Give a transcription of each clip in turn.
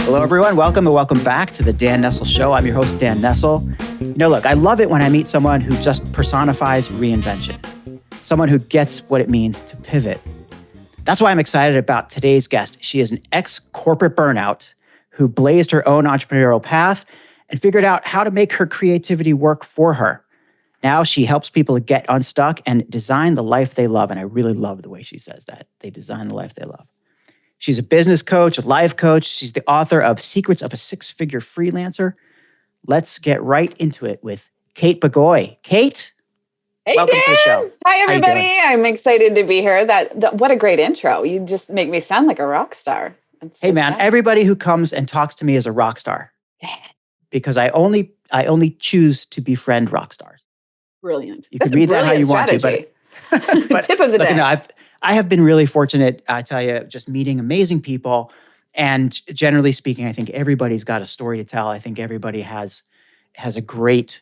Hello, everyone. Welcome and welcome back to the Dan Nessel Show. I'm your host, Dan Nessel. Look, I love it when I meet someone who just personifies reinvention, someone who gets what it means to pivot. That's why I'm excited about today's guest. She is an ex-corporate burnout who blazed her own entrepreneurial path and figured out how to make her creativity work for her. Now she helps people get unstuck and design the life they love. And I really love the way she says that. They design the life they love. She's a business coach, a life coach. She's the author of Secrets of a Six-Figure Freelancer. Let's get right into it with Kate Bagoy. Kate, hey, welcome Dan. to the show. Hi, everybody. I'm excited to be here. What a great intro. You just make me sound like a rock star. Hey, man, everybody who comes and talks to me is a rock star. Because I only choose to befriend rock stars. Brilliant. You can read that how you strategy. want to, but Tip of the day. I have been really fortunate, I tell you, just meeting amazing people. And generally speaking, I think everybody's got a story to tell. I think everybody has a great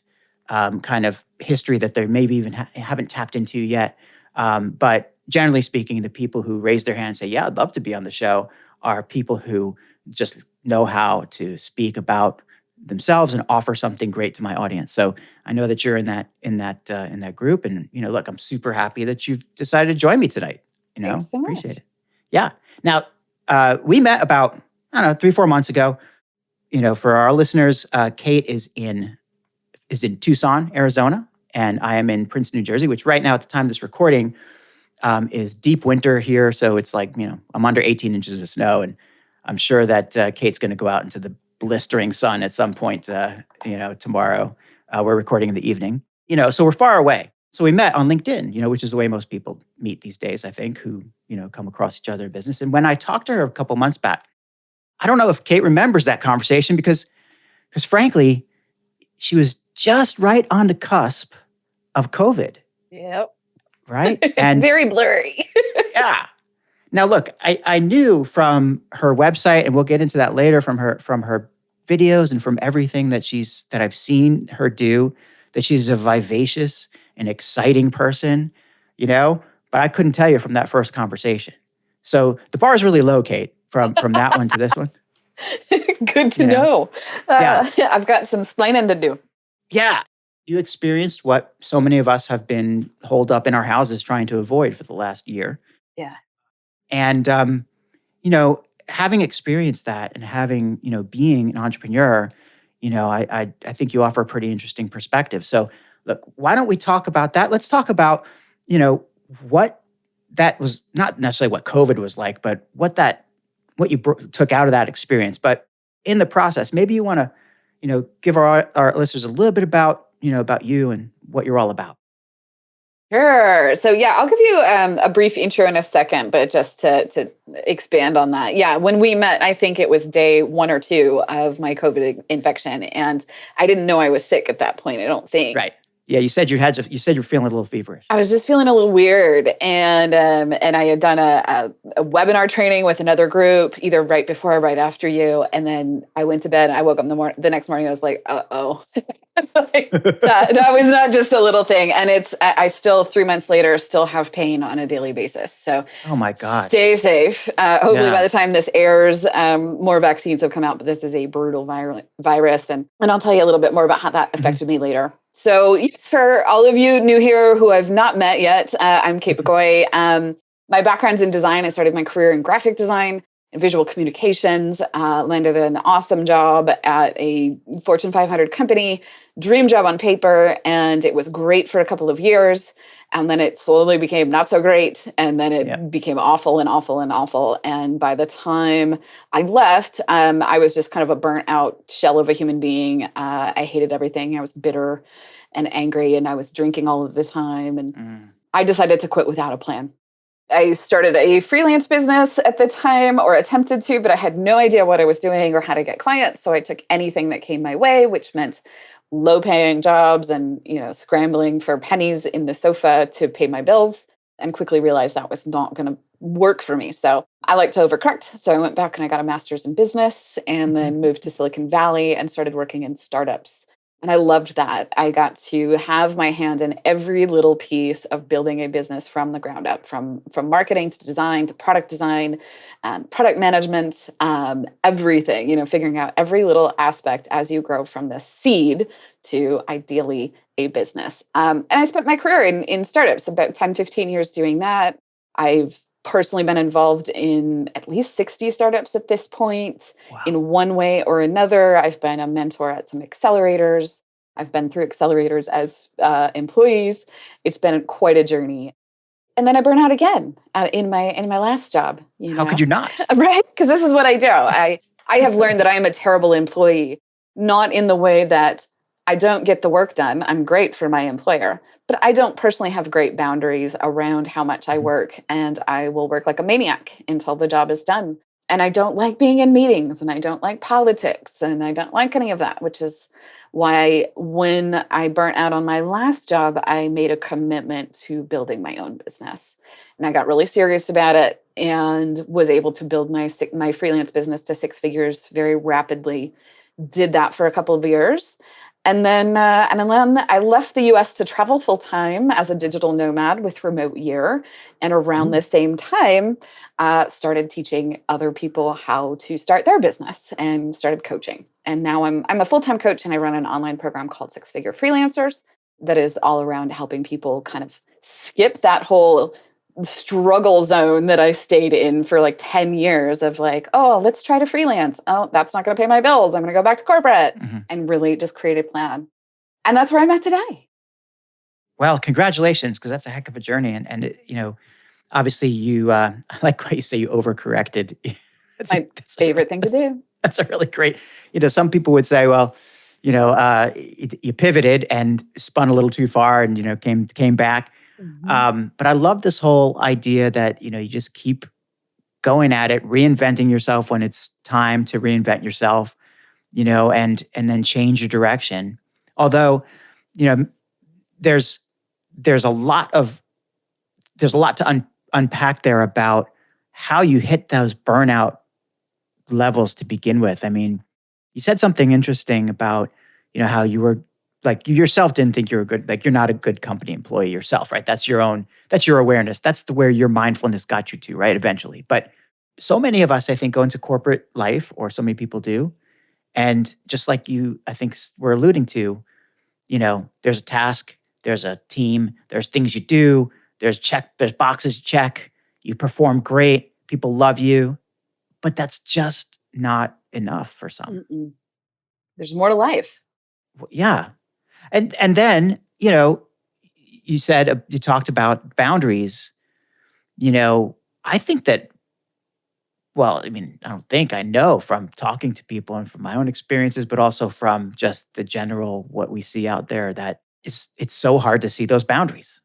kind of history that they maybe even haven't tapped into yet. But generally speaking, the people who raise their hand and say, yeah, I'd love to be on the show are people who just know how to speak about themselves and offer something great to my audience. So I know that you're in that group, and look, I'm super happy that you've decided to join me tonight. Thanks so much. Appreciate it. Yeah. Now we met about 3-4 months ago. For our listeners, Kate is in Tucson, Arizona, and I am in Princeton, New Jersey, which right now at the time of this recording is deep winter here. So it's like I'm under 18 inches of snow, and I'm sure that Kate's going to go out into the blistering sun at some point, tomorrow. We're recording in the evening, so we're far away. So we met on LinkedIn, which is the way most people meet these days, I think, who, come across each other in business. And when I talked to her a couple months back, I don't know if Kate remembers that conversation because frankly, she was just right on the cusp of COVID. Yep. Right? And very blurry. Yeah. Now, look, I knew from her website, and we'll get into that later, from her videos and from everything that I've seen her do, that she's a vivacious and exciting person, but I couldn't tell you from that first conversation. So the bar is really low, Kate, from that one to this one. Good to know. Yeah. I've got some splaining to do. Yeah. You experienced what so many of us have been holed up in our houses trying to avoid for the last year. Yeah. And, having experienced that and having, being an entrepreneur, I think you offer a pretty interesting perspective. So look, why don't we talk about that? Let's talk about, what that was, not necessarily what COVID was like, but what you took out of that experience. But in the process, maybe you want to, give our listeners a little bit about you and what you're all about. Sure. So yeah, I'll give you a brief intro in a second, but just to expand on that. Yeah, when we met, I think it was day 1 or 2 of my COVID infection, and I didn't know I was sick at that point, I don't think. Right. Yeah, you said you were feeling a little feverish. I was just feeling a little weird, and I had done a webinar training with another group, either right before or right after you, and then I went to bed. I woke up the next morning. I was like, uh-oh. that was not just a little thing, and I still 3 months later still have pain on a daily basis. So, oh my God, stay safe. Hopefully, by the time this airs, more vaccines have come out, but this is a brutal virus, and I'll tell you a little bit more about how that affected me later. So yes, for all of you new here who I've not met yet, I'm Kate Bagoy. My background's in design. I started my career in graphic design and visual communications, landed an awesome job at a Fortune 500 company, dream job on paper, and it was great for a couple of years. And then it slowly became not so great. And then it became awful and awful and awful. And by the time I left, I was just kind of a burnt out shell of a human being. I hated everything. I was bitter and angry, and I was drinking all of the time. And I decided to quit without a plan. I started a freelance business at the time, or attempted to, but I had no idea what I was doing or how to get clients. So I took anything that came my way, which meant low-paying jobs and, scrambling for pennies in the sofa to pay my bills, and quickly realized that was not going to work for me. So I like to overcorrect. So I went back and I got a master's in business, and then moved to Silicon Valley and started working in startups. And I loved that. I got to have my hand in every little piece of building a business from the ground up, from marketing to design to product design, product management, everything, figuring out every little aspect as you grow from the seed to ideally a business. And I spent my career in startups, about 10, 15 years doing that. I've personally been involved in at least 60 startups at this point Wow. in one way or another. I've been a mentor at some accelerators. I've been through accelerators as employees. It's been quite a journey. And then I burn out again in my last job, How could you not? right? Because this is what I do. I have learned that I am a terrible employee, not in the way that I don't get the work done. I'm great for my employer, but I don't personally have great boundaries around how much I Mhm. work, and I will work like a maniac until the job is done. And I don't like being in meetings, and I don't like politics, and I don't like any of that, which is why when I burnt out on my last job, I made a commitment to building my own business. And I got really serious about it and was able to build my freelance business to six figures very rapidly. Did that for a couple of years. And then I left the US to travel full time as a digital nomad with remote year. And around Ooh. the same time, started teaching other people how to start their business and started coaching. And now I'm a full time coach, and I run an online program called Six-Figure Freelancers that is all around helping people kind of skip that whole struggle zone that I stayed in for like 10 years of like, oh, let's try to freelance. Oh, that's not going to pay my bills. I'm going to go back to corporate, Mhm. and really just create a plan. And that's where I'm at today. Well, congratulations, because that's a heck of a journey. And obviously I like what you say, you overcorrected. That's a, My that's, favorite thing to that's, do. that's a really great, some people would say, well, you pivoted and spun a little too far and, came back. Mhm. But I love this whole idea that, you just keep going at it, reinventing yourself when it's time to reinvent yourself, and then change your direction. Although, you know, there's there's a lot of there's a lot to unpack there about how you hit those burnout levels to begin with. I mean, you said something interesting about, how you were like you yourself didn't think you were good, like you're not a good company employee yourself, right? That's your awareness. That's where your mindfulness got you to, right? Eventually. But so many of us, I think, go into corporate life, or so many people do. And just like you, I think we're alluding to, there's a task, there's a team, there's things you do, there's boxes you check, you perform great, people love you, but that's just not enough for some. Mm-mm. There's more to life. Yeah. And then, you said you talked about boundaries. I think that, well, I mean, I know from talking to people and from my own experiences, but also from just the general what we see out there, that it's so hard to see those boundaries.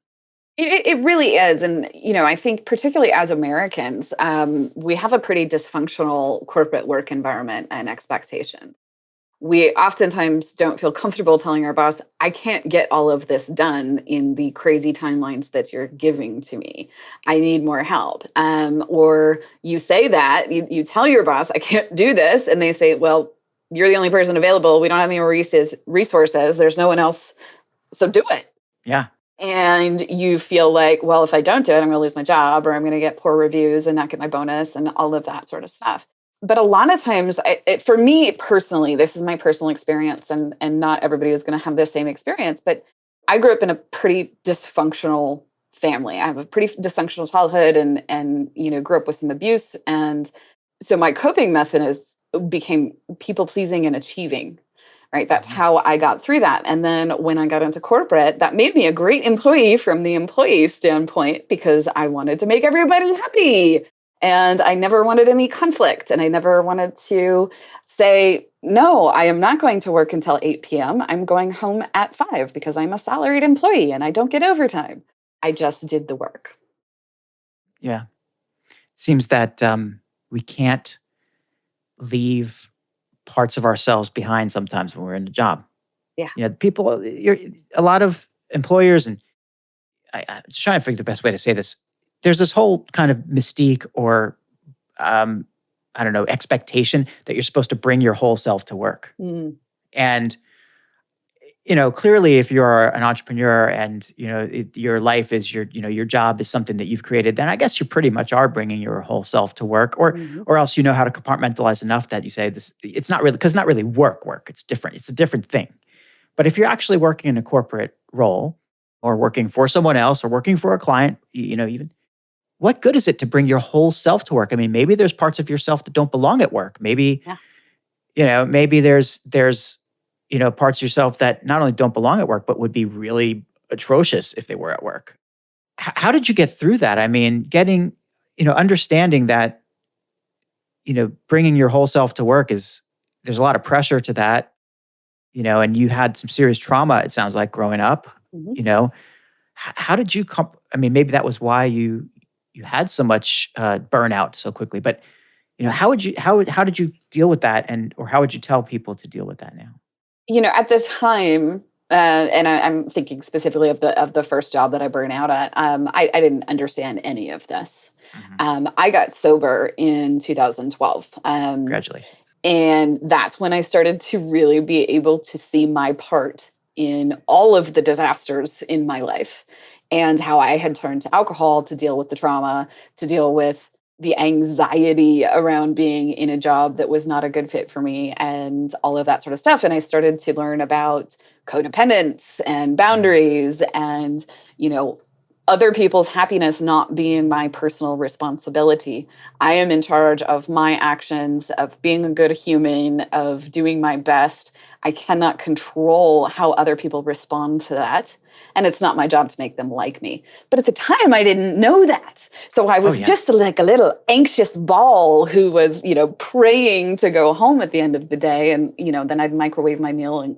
It really is. And, I think particularly as Americans, we have a pretty dysfunctional corporate work environment and expectations. We oftentimes don't feel comfortable telling our boss, I can't get all of this done in the crazy timelines that you're giving to me. I need more help. Or you say that, you tell your boss, I can't do this. And they say, well, you're the only person available. We don't have any more resources. There's no one else. So do it. Yeah. And you feel like, well, if I don't do it, I'm going to lose my job, or I'm going to get poor reviews and not get my bonus and all of that sort of stuff. But a lot of times, for me personally, this is my personal experience, and not everybody is going to have the same experience. But I grew up in a pretty dysfunctional family. I have a pretty dysfunctional childhood, and grew up with some abuse, and so my coping method became people pleasing and achieving, right? That's Mhm. how I got through that. And then when I got into corporate, that made me a great employee from the employee standpoint, because I wanted to make everybody happy. And I never wanted any conflict. And I never wanted to say, no, I am not going to work until 8 p.m. I'm going home at 5 because I'm a salaried employee and I don't get overtime. I just did the work. Yeah. Seems that we can't leave parts of ourselves behind sometimes when we're in a job. Yeah. People, a lot of employers, and I'm just trying to figure the best way to say this. There's this whole kind of mystique, or um, I don't know, expectation that you're supposed to bring your whole self to work. Mm. And clearly if you're an entrepreneur and, your life is your job is something that you've created, then I guess you pretty much are bringing your whole self to work, Mhm. or else you know how to compartmentalize enough that you say this, it's not really, because it's not really work. It's different. It's a different thing. But if you're actually working in a corporate role or working for someone else or working for a client, even what good is it to bring your whole self to work? I mean, maybe there's parts of yourself that don't belong at work. Maybe, Yeah. maybe there's parts of yourself that not only don't belong at work, but would be really atrocious if they were at work. How did you get through that? I mean, understanding that, bringing your whole self to work is, there's a lot of pressure to that, and you had some serious trauma, it sounds like, growing up, Mhm. you know, how did you I mean, maybe that was why you had so much burnout so quickly, but how did you deal with that, or how would you tell people to deal with that now? At the time, and I'm thinking specifically of the first job that I burned out at. I didn't understand any of this. Mhm. I got sober in 2012, Congratulations. and that's when I started to really be able to see my part in all of the disasters in my life, and how I had turned to alcohol to deal with the trauma, to deal with the anxiety around being in a job that was not a good fit for me, and all of that sort of stuff. And I started to learn about codependence and Mhm. boundaries, and, you know, other people's happiness not being my personal responsibility. I am in charge of my actions, of being a good human, of doing my best. I cannot control how other people respond to that. And it's not my job to make them like me. But at the time, I didn't know that. So I Oh, was yeah. just like a little anxious ball who was, praying to go home at the end of the day. And, then I'd microwave my meal and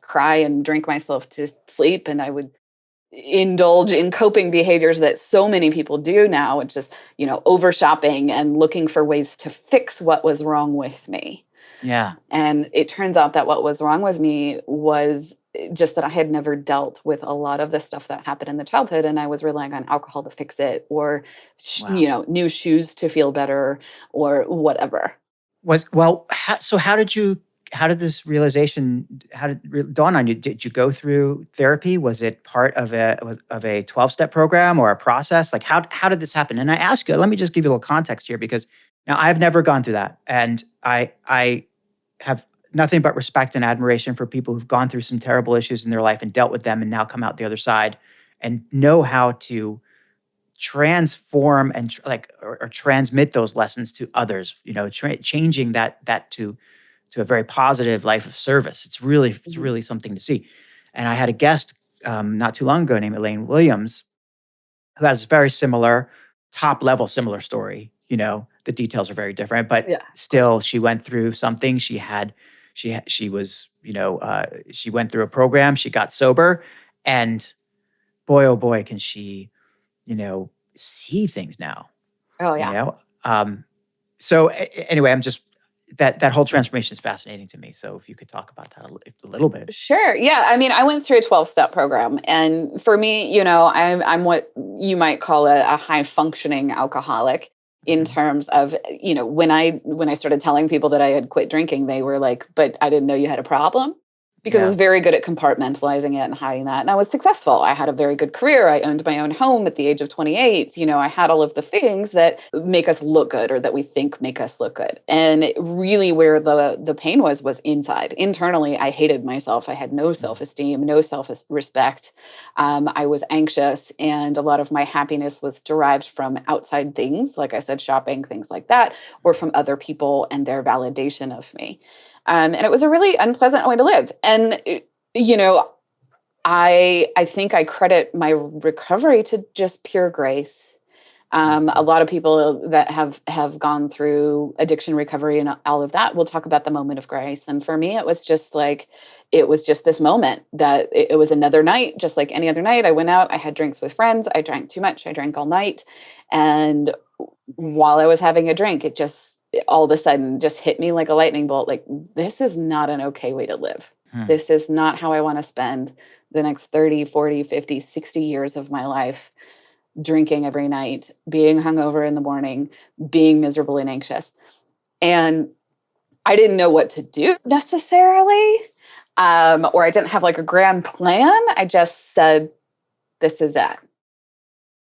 cry and drink myself to sleep. And I would indulge in coping behaviors that so many people do now, which is, over shopping and looking for ways to fix what was wrong with me. Yeah. And it turns out that what was wrong with me was just that I had never dealt with a lot of the stuff that happened in the childhood, and I was relying on alcohol to fix it, or Wow. new shoes to feel better, or whatever. So how did this realization, how did it dawn on you? Did you go through therapy? Was it part of a 12-step program or a process? Like, how did this happen? And I ask you, let me just give you a little context here, because now I've never gone through that. And I have nothing but respect and admiration for people who've gone through some terrible issues in their life and dealt with them and now come out the other side and know how to transform and or transmit those lessons to others, changing that to a very positive life of service. It's Mhm. really something to see. And I had a guest not too long ago named Elaine Williams, who has very similar, top level similar story. The details are very different, but Yeah, of course. still, she went through something. She was, she went through a program. She got sober, and boy, oh boy, can she, see things now. Oh, You yeah. know, um, so anyway, I'm just that whole transformation is fascinating to me. So if you could talk about that a little bit. Sure. Yeah. I mean, I went through a 12-step program. And for me, I'm what you might call a high functioning alcoholic, in Mhm. terms of, when I started telling people that I had quit drinking, they were like, "But I didn't know you had a problem." Because I Yeah. was very good at compartmentalizing it and hiding that. And I was successful. I had a very good career. I owned my own home at the age of 28. I had all of the things that make us look good, or that we think make us look good. And really, where the pain was inside. Internally, I hated myself. I had no Mm. self-esteem, no self-respect. I was anxious, and a lot of my happiness was derived from outside things, like I said, shopping, things like that, or from other people and their validation of me. And it was a really unpleasant way to live. And you know, I think I credit my recovery to just pure grace. A Mhm. lot of people that have gone through addiction recovery and all of that will talk about the moment of grace. And for me, it was just this moment that it was another night, just like any other night. I went out, I had drinks with friends, I drank too much, I drank all night, and while I was having a drink, all of a sudden just hit me like a lightning bolt. Like, this is not an okay way to live. Hmm. This is not how I want to spend the next 30, 40, 50, 60 years of my life, drinking every night, being hungover in the morning, being miserable and anxious. And I didn't know what to do necessarily. or I didn't have like a grand plan. I just said, this is it.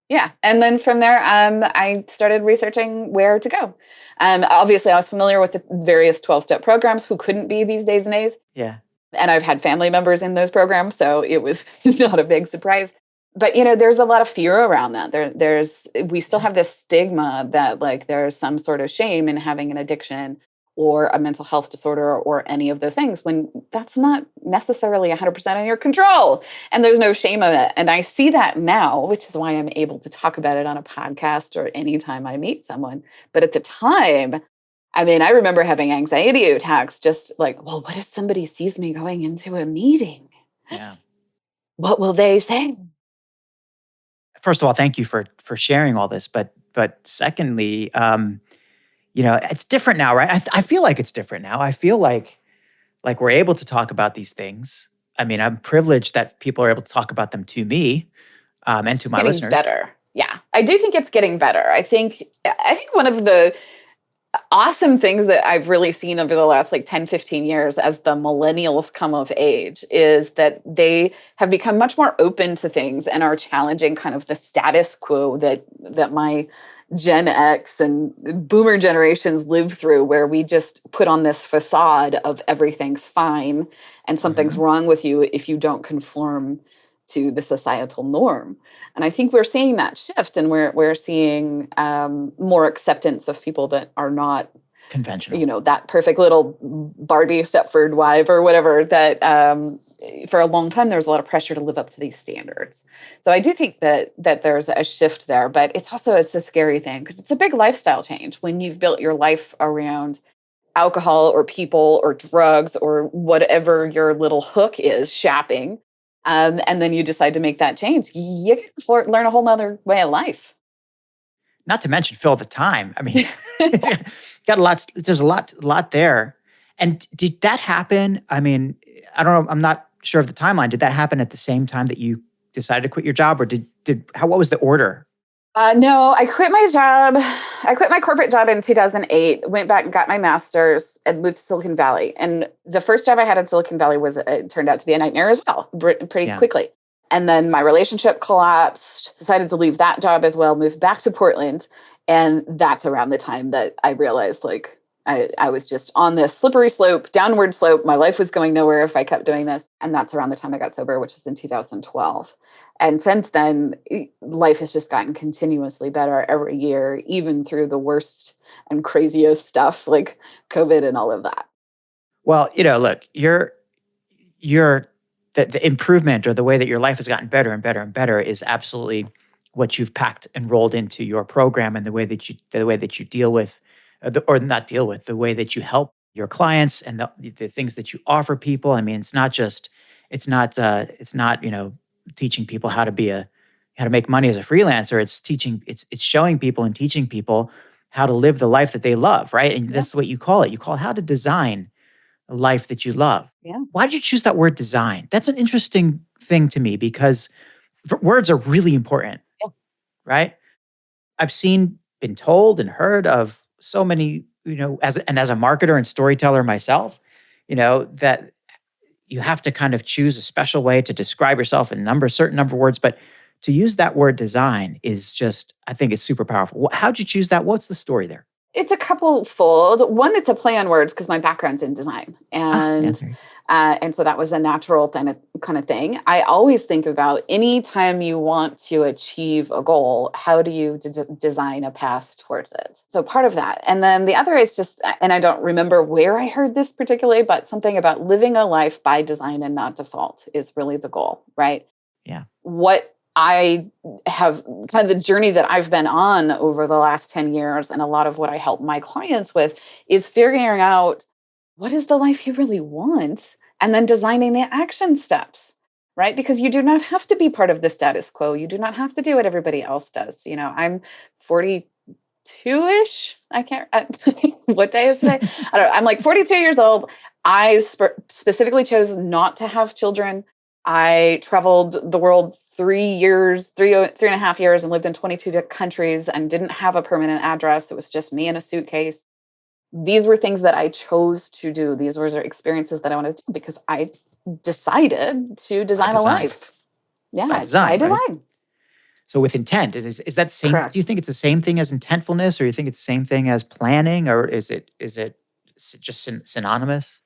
Yeah. And then from there, I started researching where to go. Obviously, I was familiar with the various 12-step programs. Who couldn't be these days and days? Yeah. And I've had family members in those programs, so it was not a big surprise. But there's a lot of fear around that. We still Yeah. have this stigma that like there's some sort of shame in having an addiction or a mental health disorder or any of those things when that's not necessarily 100% in your control, and there's no shame of it. And I see that now, which is why I'm able to talk about it on a podcast or anytime I meet someone. But at the time, I mean, I remember having anxiety attacks, just like, well, what if somebody sees me going into a meeting? Yeah. What will they say? First of all, thank you for sharing all this. But secondly, it's different now, right? I feel like it's different now. I feel like we're able to talk about these things. I mean, I'm privileged that people are able to talk about them to me, and to my Getting listeners. better. Yeah, I do think it's getting better. I think one of the awesome things that I've really seen over the last like 10, 15 years as the millennials come of age is that they have become much more open to things and are challenging kind of the status quo that my Gen X and boomer generations lived through, where we just put on this facade of everything's fine and something's Mhm. wrong with you if you don't conform to the societal norm. And I think we're seeing that shift, and we're seeing more acceptance of people that are not, Conventional. that perfect little Barbie Stepford wife or whatever. That for a long time there was a lot of pressure to live up to these standards. So I do think that there's a shift there, but it's a scary thing because it's a big lifestyle change when you've built your life around alcohol or people or drugs or whatever your little hook is, shopping. And then you decide to make that change. You can learn a whole nother way of life. Not to mention fill the time. I mean, got a lot. There's a lot there. And did that happen? I mean, I don't know. I'm not sure of the timeline. Did that happen at the same time that you decided to quit your job, or what was the order? No, I quit my job. I quit my corporate job in 2008, went back and got my master's and moved to Silicon Valley. And the first job I had in Silicon Valley it turned out to be a nightmare as well, pretty Yeah. quickly. And then my relationship collapsed, decided to leave that job as well, moved back to Portland. And that's around the time that I realized like I was just on this slippery slope, downward slope. My life was going nowhere if I kept doing this. And that's around the time I got sober, which was in 2012. And since then, life has just gotten continuously better every year, even through the worst and craziest stuff like COVID and all of that. Well, look, your the improvement or the way that your life has gotten better and better and better is absolutely what you've packed and rolled into your program, and the way that you deal with, or not deal with, the way that you help your clients and the things that you offer people. I mean, it's not teaching people how to make money as a freelancer. It's showing people and teaching people how to live the life that they love, right? And Yeah. that's what you call it. You call it how to design a life that you love. Yeah. Why did you choose that word design? That's an interesting thing to me because words are really important, Yeah. right? Been told and heard of so many, as a marketer and storyteller myself, that you have to kind of choose a special way to describe yourself in certain number of words. But to use that word design is just, I think it's super powerful. How'd you choose that? What's the story there? It's a couple fold. One, it's a play on words because my background's in design, Ah, yeah. and so that was a natural kind of thing. I always think about any time you want to achieve a goal, how do you design a path towards it? So part of that, and then the other is just, and I don't remember where I heard this particularly, but something about living a life by design and not default is really the goal, right? Yeah. What I have kind of the journey that I've been on over the last 10 years, and a lot of what I help my clients with is figuring out what is the life you really want and then designing the action steps, right? Because you do not have to be part of the status quo. You do not have to do what everybody else does. I'm 42-ish. I can't, what day is today? I don't know. I'm like 42 years old. I specifically chose not to have children. I traveled the world 3 years, 3.5 years, and lived in 22 countries and didn't have a permanent address. It was just me in a suitcase. These were things that I chose to do. These were experiences that I wanted to do because I decided to By design a design. life. By Yeah, it's by design, right? design. So with intent, is that same? Do you Correct. think it's the same thing as intentfulness, or you think it's the same thing as planning, or is it just synonymous?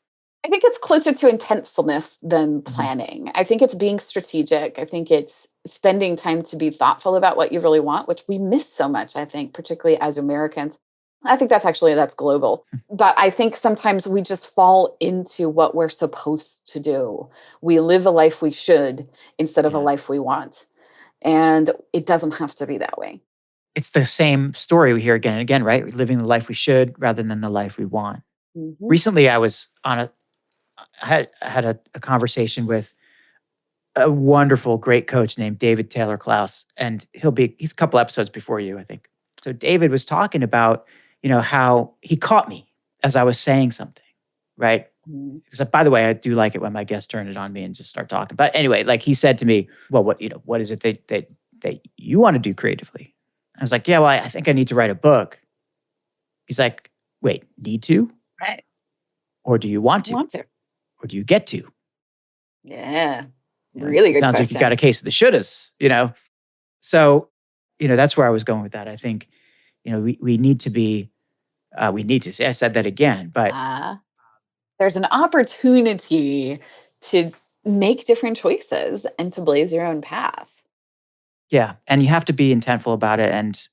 I think it's closer to intentfulness than Mhm. planning. I think it's being strategic. I think it's spending time to be thoughtful about what you really want, which we miss so much, I think, particularly as Americans. I think that's global. But I think sometimes we just fall into what we're supposed to do. We live a life we should instead of a Yeah. life we want. And it doesn't have to be that way. It's the same story we hear again and again, right? We're living the life we should rather than the life we want. Mhm. Recently, I had a conversation with a wonderful, great coach named David Taylor Klaus, and he's a couple episodes before you, I think. So David was talking about, how he caught me as I was saying something, right? Mhm. Because by the way, I do like it when my guests turn it on me and just start talking. But anyway, like he said to me, "Well, what is it that you want to do creatively?" I was like, "Yeah, well, I think I need to write a book." He's like, "Wait, need to, Right. or do you want to, Want to. or do you get to?" Yeah. Really It good sounds like you got a questions. case of the shouldas. So, that's where I was going with that. I think, we need to be, we need to say, I said that again, but Uh, there's an opportunity to make different choices and to blaze your own path. yeah, and you have to be intentful about it. And,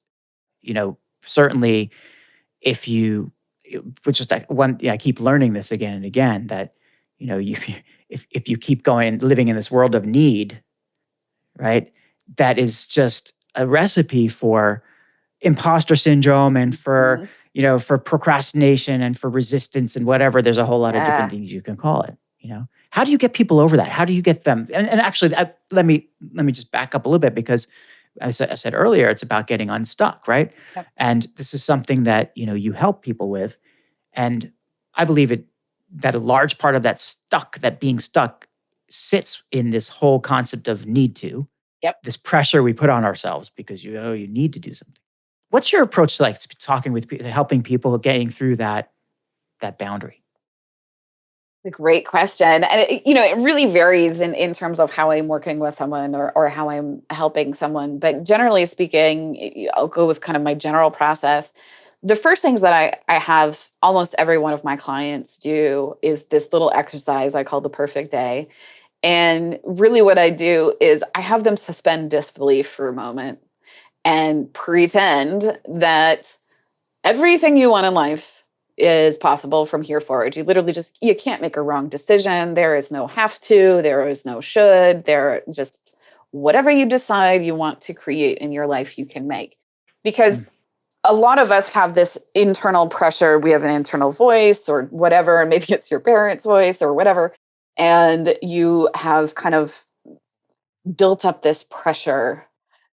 certainly if you, which is like one, yeah, I keep learning this again and again that, you, if you keep going and living in this world of need, right, that is just a recipe for imposter syndrome and for Mhm. for procrastination and for resistance and whatever. There's a whole lot of different Yeah. things you can call it. How do you get people over that? How do you get them? And actually, let me just back up a little bit, because I said earlier, it's about getting unstuck, right? Yep. And this is something that you help people with. And I believe that a large part of that being stuck sits in this whole concept of need to, Yep. this pressure we put on ourselves because you need to do something. What's your approach to like talking with helping people getting through that boundary? It's a great question. And it really varies in terms of how I'm working with someone or how I'm helping someone. But generally speaking, I'll go with kind of my general process. The first things that I have almost every one of my clients do is this little exercise I call the perfect day. And really, what I do is I have them suspend disbelief for a moment and pretend that everything you want in life is possible from here forward. You can't make a wrong decision. There is no have to, there is no should, there just whatever you decide you want to create in your life, you can make. Because Mm. a lot of us have this internal pressure. We have an internal voice or whatever, maybe it's your parents' voice or whatever. And you have kind of built up this pressure.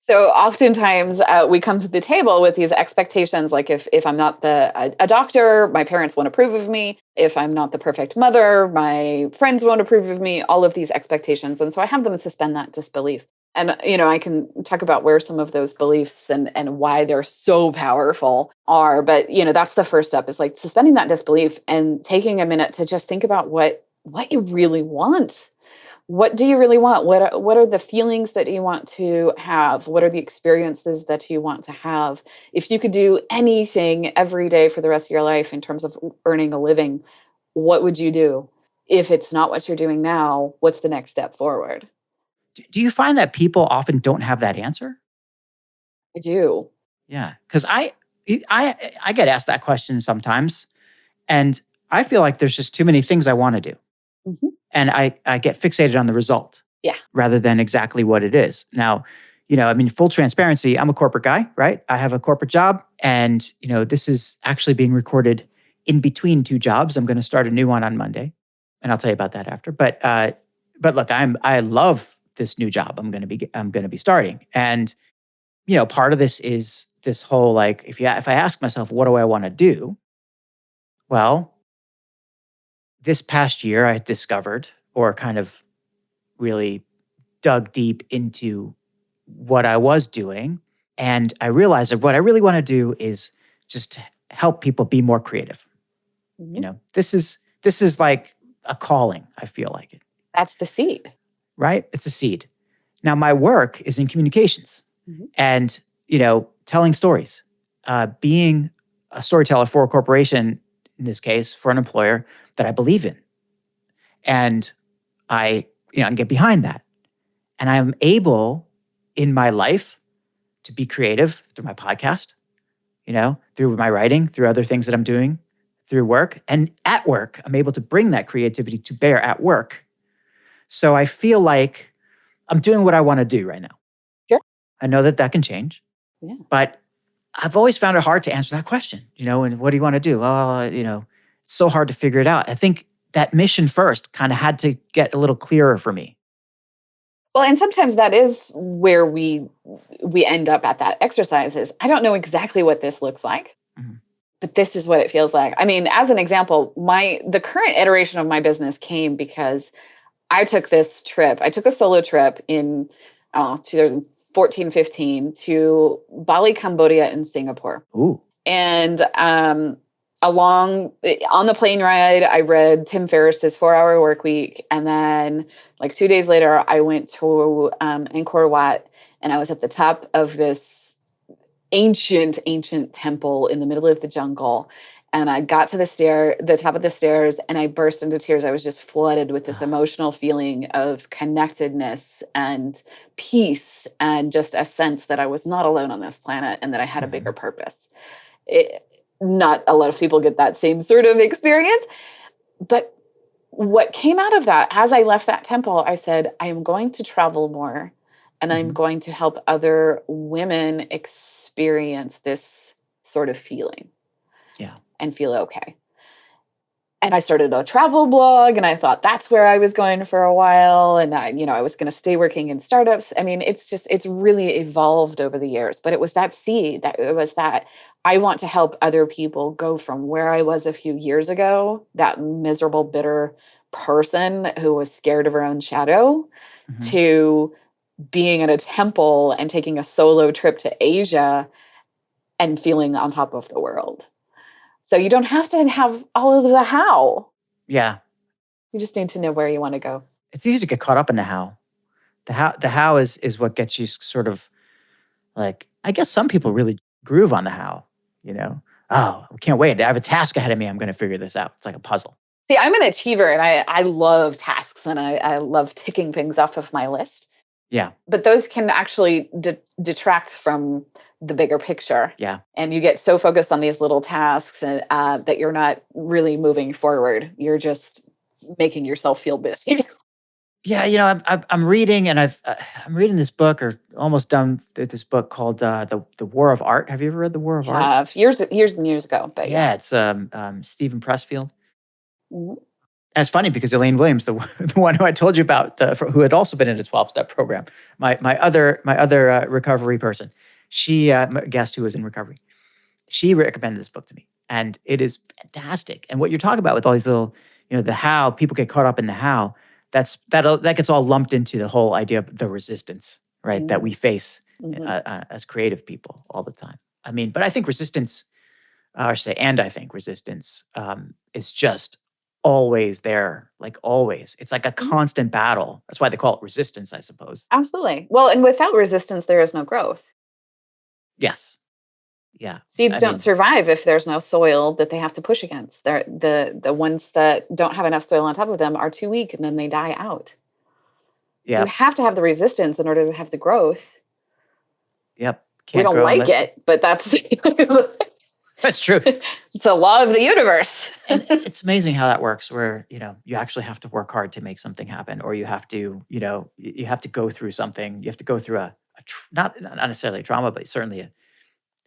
So oftentimes we come to the table with these expectations, like if I'm not a doctor, my parents won't approve of me. If I'm not the perfect mother, my friends won't approve of me. All of these expectations, and so I have them suspend that disbelief. And I can talk about where some of those beliefs and why they're so powerful are. But that's the first step, is like suspending that disbelief and taking a minute to just think about what you really want. What do you really want? What are the feelings that you want to have? What are the experiences that you want to have? If you could do anything every day for the rest of your life in terms of earning a living, what would you do? If it's not what you're doing now, what's the next step forward? Do you find that people often don't have that answer? I do. Yeah, because I get asked that question sometimes, and I feel like there's just too many things I want to do, Mhm. and I get fixated on the result Yeah. rather than exactly what it is. Now, I mean, full transparency, I'm a corporate guy, right? I have a corporate job, and this is actually being recorded in between two jobs. I'm going to start a new one on Monday, and I'll tell you about that after. But look, I love this new job. I'm going to be starting, and part of this is this whole like if I ask myself, what do I want to do? Well, this past year, I discovered, or kind of really dug deep into what I was doing. And I realized that what I really want to do is just to help people be more creative. Mhm. This is like a calling, I feel like it. That's the seed. right? It's a seed. Now, my work is in communications and, telling stories, being a storyteller for a corporation, in this case, for an employer that I believe in. And I can get behind that. And I'm able in my life to be creative through my podcast, through my writing, through other things that I'm doing, through work. And at work, I'm able to bring that creativity to bear at work. So I feel like I'm doing what I want to do right now. Sure. I know that can change, but I've always found it hard to answer that question, and what do you want to do? Well, it's so hard to figure it out. I think that mission first kind of had to get a little clearer for me. Well, and sometimes that is where we end up at that exercise is, I don't know exactly what this looks like, but this is what it feels like. I mean, as an example, the current iteration of my business came because I took this trip. I took a solo trip in 2014, 15 to Bali, Cambodia, and Singapore. Ooh. And on the plane ride, I read Tim Ferriss's 4-Hour Workweek. And then like 2 days later, I went to Angkor Wat, and I was at the top of this ancient temple in the middle of the jungle. And I got to the top of the stairs, and I burst into tears. I was just flooded with this emotional feeling of connectedness and peace, and just a sense that I was not alone on this planet and that I had a bigger purpose. Not a lot of people get that same sort of experience. But what came out of that, as I left that temple, I said, I am going to travel more, and I'm going to help other women experience this sort of feeling. Yeah. And feel okay. And I started a travel blog, and I thought that's where I was going for a while. And I was going to stay working in startups. I mean, it's really evolved over the years, but it was that seed, that I want to help other people go from where I was a few years ago, that miserable, bitter person who was scared of her own shadow, to being in a temple and taking a solo trip to Asia and feeling on top of the world. So you don't have to have all of the how. Yeah. You just need to know where you want to go. It's easy to get caught up in the how. The how is what gets you sort of like, I guess some people really groove on the how, Oh, I can't wait. I have a task ahead of me. I'm going to figure this out. It's like a puzzle. See, I'm an achiever, and I love tasks, and I love ticking things off of my list. Yeah. But those can actually detract from the bigger picture. Yeah. And you get so focused on these little tasks and, that you're not really moving forward. You're just making yourself feel busy. Yeah, I'm reading, and I'm reading this book, or almost done with this book called the War of Art. Have you ever read The War of Art? Years and years ago, but yeah, it's Stephen Pressfield. Mhm. That's funny because Elaine Williams, the one who I told you about, who had also been in a 12-step program, my other recovery person, she guest who was in recovery, she recommended this book to me, and it is fantastic. And what you're talking about with all these little, the how, people get caught up in the how. That gets all lumped into the whole idea of the resistance, right? That we face as creative people all the time. I mean, but I think resistance, I think resistance is just always there, like always. It's like a constant battle. That's why they call it resistance, I suppose. Absolutely. Well, and without resistance, there is no growth. Yes. Yeah. Seeds don't survive if there's no soil that they have to push against. They're the ones that don't have enough soil on top of them are too weak, and then they die out. Yeah. So you have to have the resistance in order to have the growth. Yep. We don't like it, but that's that's true. It's a law of the universe. And it's amazing how that works, where, you actually have to work hard to make something happen, or you have to, you have to go through something. You have to go through not necessarily a trauma, but certainly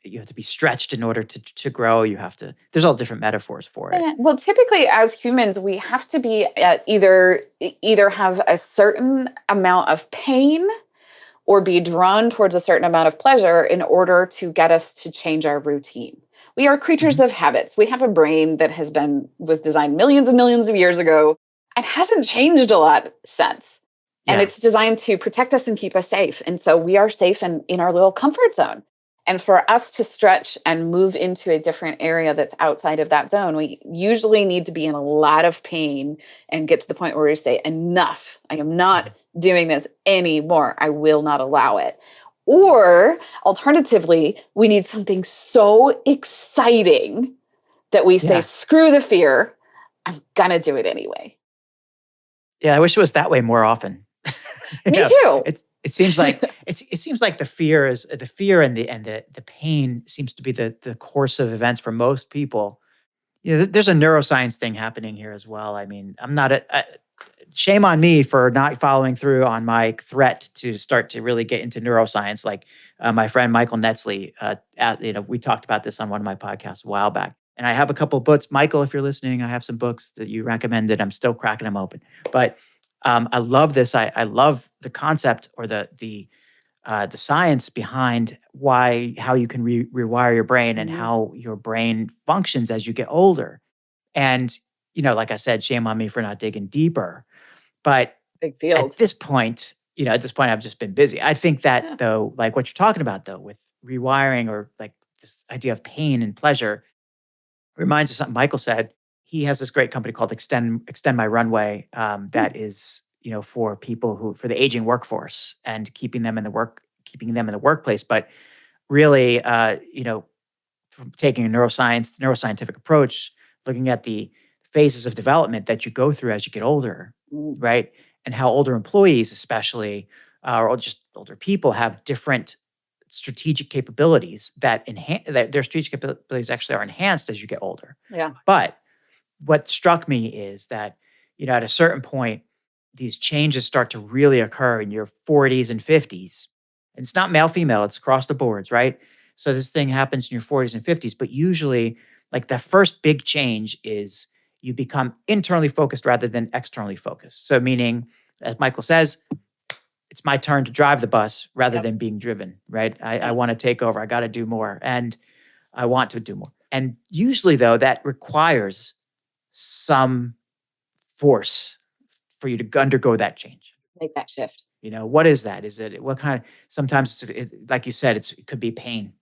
you have to be stretched in order to grow. There's all different metaphors for it. Yeah. Well, typically as humans, we have to be either have a certain amount of pain or be drawn towards a certain amount of pleasure in order to get us to change our routine. We are creatures of habits. We have a brain that was designed millions and millions of years ago and hasn't changed a lot since. And it's designed to protect us and keep us safe. And so we are safe in our little comfort zone. And for us to stretch and move into a different area that's outside of that zone, we usually need to be in a lot of pain and get to the point where we say, enough, I am not doing this anymore. I will not allow it. Or alternatively, we need something so exciting that we say, Yeah. screw the fear, I'm going to do it anyway. Yeah, I wish it was that way more often. You Me know, too. it seems like it seems like the fear and the pain seems to be the course of events for most people. There's a neuroscience thing happening here as well. I mean, I'm not shame on me for not following through on my threat to start to really get into neuroscience. Like my friend Michael Netzley, we talked about this on one of my podcasts a while back. And I have a couple of books. Michael, if you're listening, I have some books that you recommended. I'm still cracking them open. But I love this. I love the concept or the science behind how you can rewire your brain and Mhm. how your brain functions as you get older. And like I said, shame on me for not digging deeper. But Big field. at this point, I've just been busy. I think that Yeah. though, like what you're talking about though, with rewiring or like this idea of pain and pleasure, reminds me of something Michael said. He has this great company called Extend My Runway, Hmm. that is, for people for the aging workforce and keeping them in the workplace. But really, from taking a neuroscientific approach, looking at the phases of development that you go through as you get older, Mm. right? And how older employees, especially, or just older people, have different strategic capabilities that their strategic capabilities actually are enhanced as you get older. Yeah. But what struck me is that, at a certain point, these changes start to really occur in your 40s and 50s. And it's not male, female, it's across the boards, right? So this thing happens in your 40s and 50s, but usually, like the first big change is you become internally focused rather than externally focused. So, meaning, as Michael says, it's my turn to drive the bus rather Yep. than being driven, right? I Yeah. want to take over. I got to do more. And I want to do more. And usually, though, that requires some force for you to undergo that change. Make that shift. What is that? Is it what kind of sometimes like you said, it could be pain.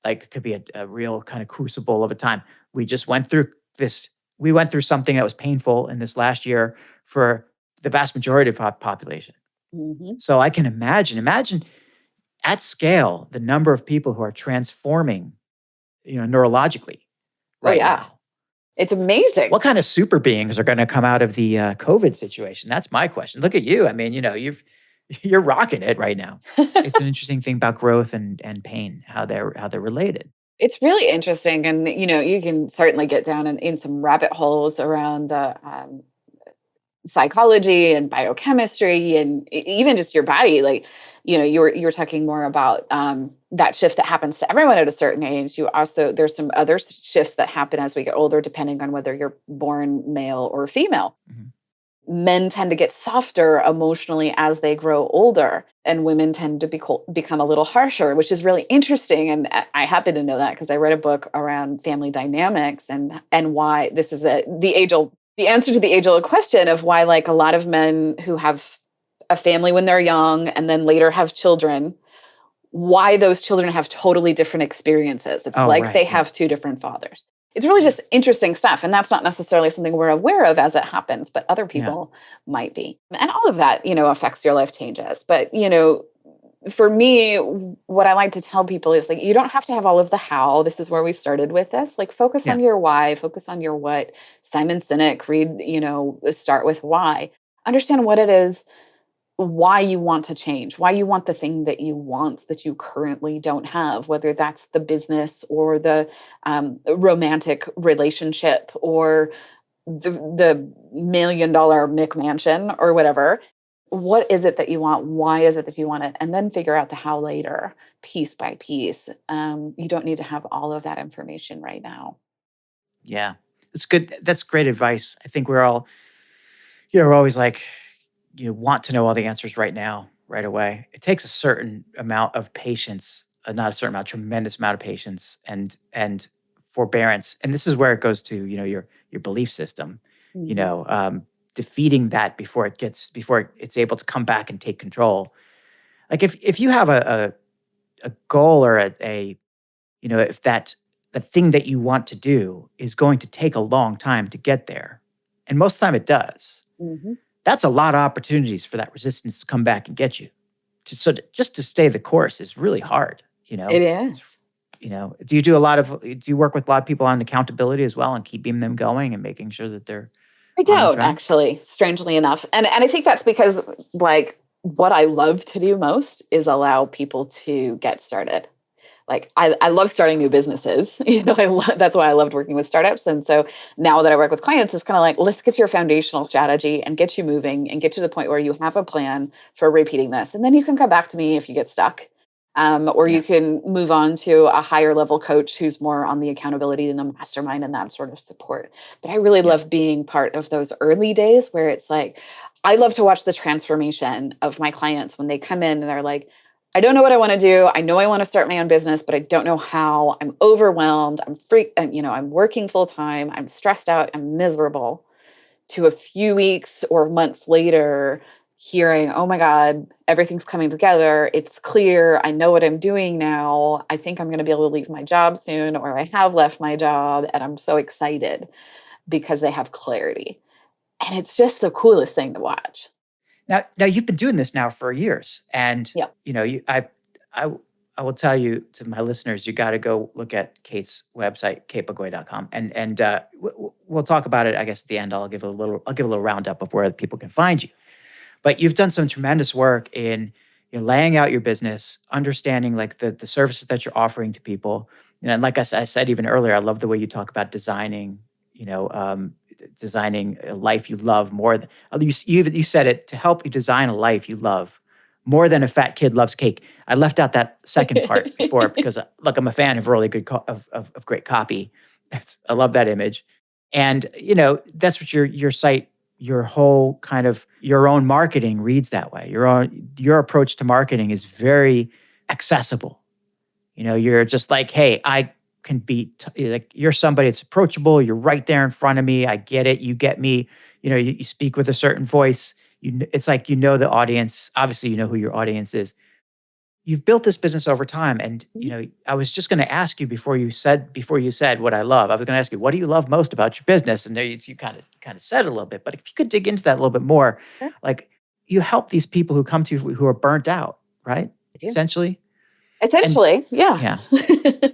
Like it could be a real kind of crucible of a time. We just went through this. We went through something that was painful in this last year for the vast majority of our population. Hmm. So I can imagine at scale the number of people who are transforming, neurologically Oh, right yeah. now. It's amazing. What kind of super beings are going to come out of the COVID situation? That's my question. Look at you. I mean, you're rocking it right now. It's an interesting thing about growth and pain, how they're related. It's really interesting. And, you can certainly get down in some rabbit holes around the psychology and biochemistry and even just your body. Like, you were talking more about that shift that happens to everyone at a certain age. There's some other shifts that happen as we get older, depending on whether you're born male or female. Mhm. Men tend to get softer emotionally as they grow older, and women tend to become a little harsher, which is really interesting. And I happen to know that because I read a book around family dynamics and why this is the answer to the age old question of why, like, a lot of men who have a family when they're young and then later have children, why those children have totally different experiences. It's Oh, like they right. Yeah. have two different fathers. It's really Yeah. just interesting stuff. And that's not necessarily something we're aware of as it happens, but other Yeah. people might be. And all of that, affects your life changes. But, for me, what I like to tell people is, like, you don't have to have all of the how. This is where we started with this. Like, focus on Yeah. your why, focus on your what. Simon Sinek, read, start with why. Understand what it is, why you want to change, why you want the thing that you want that you currently don't have, whether that's the business or the romantic relationship or the $1 million McMansion or whatever. What is it that you want? Why is it that you want it? And then figure out the how later, piece by piece. You don't need to have all of that information right now. Yeah. It's good. That's great advice. I think we're always like, want to know all the answers right now, right away. It takes a certain amount of patience, not a certain amount, tremendous amount of patience and forbearance. And this is where it goes to, your belief system, you Mhm. know, um, defeating that before it's able to come back and take control. Like if you have a goal or if the thing that you want to do is going to take a long time to get there, and most of the time it does, Mhm. that's a lot of opportunities for that resistance to come back and get you. Just to stay the course is really hard. It It's, is. do you work with a lot of people on accountability as well and keeping them going and making sure that they're I on the don't track? actually, strangely enough. And I think that's because like what I love to do most is allow people to get started. Like I love starting new businesses. That's why I loved working with startups. And so now that I work with clients, it's kind of like, let's get to your foundational strategy and get you moving and get to the point where you have a plan for repeating this. And then you can come back to me if you get stuck. Or Yeah, you can move on to a higher level coach who's more on the accountability and the mastermind and that sort of support. But I really yeah, love being part of those early days where it's like, I love to watch the transformation of my clients when they come in and they're like, I don't know what I want to do. I know I want to start my own business, but I don't know how. I'm overwhelmed. I'm working full time. I'm stressed out. I'm miserable. To a few weeks or months later, hearing, oh my God, everything's coming together. It's clear. I know what I'm doing now. I think I'm going to be able to leave my job soon, or I have left my job. And I'm so excited because they have clarity. And it's just the coolest thing to watch. now you've been doing this now for years, and Yeah. I I will tell you, to my listeners, you got to go look at Kate's website, katebagoy.com, and we'll talk about it. I guess at the end, I'll give a little roundup of where people can find you. But you've done some tremendous work in laying out your business, understanding like the services that you're offering to people. And like I said even earlier, I love the way you talk about designing, designing a life you love more than you said it, to help you design a life you love more than a fat kid loves cake. I left out that second part before because look, I'm a fan of really good of great copy. I love that image, and that's what your site, your whole kind of your own marketing reads that way. Your approach to marketing is very accessible. You're just like, hey, I can be like, you're somebody that's approachable. You're right there in front of me. I get it. You get me. You speak with a certain voice. It's like the audience. Obviously, you know who your audience is. You've built this business over time, and I was just going to ask you before you said what I love. I was going to ask you, what do you love most about your business? And there you kind of said it a little bit, but if you could dig into that a little bit more, Sure, like you help these people who come to you who are burnt out, right? I do. Essentially, and Essentially, yeah. yeah,